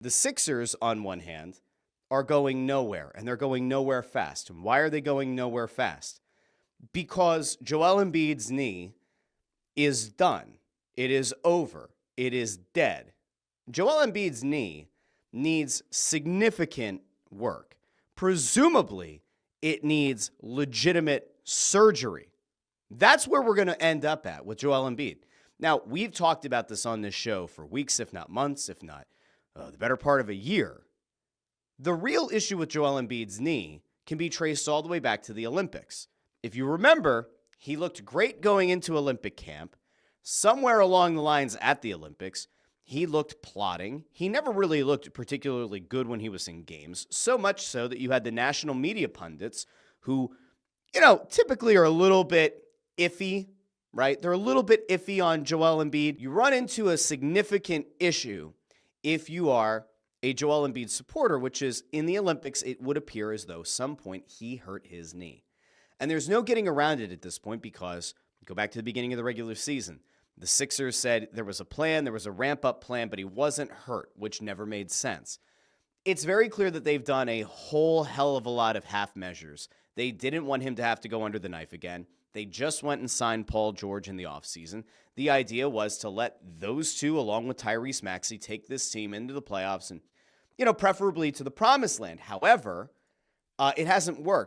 The Sixers, on one hand, are going nowhere, and they're going nowhere fast. And why are they going nowhere fast? Because Joel Embiid's knee is done. It is over. It is dead. Joel Embiid's knee needs significant work. Presumably, it needs legitimate surgery. That's where we're going to end up at with Joel Embiid. Now, we've talked about this on this show for weeks, if not months, if not the better part of a year. The real issue with Joel Embiid's knee can be traced all the way back to the Olympics. If you remember, he looked great going into Olympic camp. Somewhere along the lines at the Olympics, he looked plodding. He never really looked particularly good when he was in games, so much so that you had the national media pundits who, typically are a little bit iffy, right? They're a little bit iffy on Joel Embiid. You run into a significant issue if you are a Joel Embiid supporter, which is in the Olympics, it would appear as though some point he hurt his knee. And there's no getting around it at this point because, go back to the beginning of the regular season, the Sixers said there was a plan, there was a ramp-up plan, but he wasn't hurt, which never made sense. It's very clear that they've done a whole hell of a lot of half measures. They didn't want him to have to go under the knife again. They just went and signed Paul George in the offseason. The idea was to let those two, along with Tyrese Maxey, take this team into the playoffs and, preferably to the promised land. However, it hasn't worked.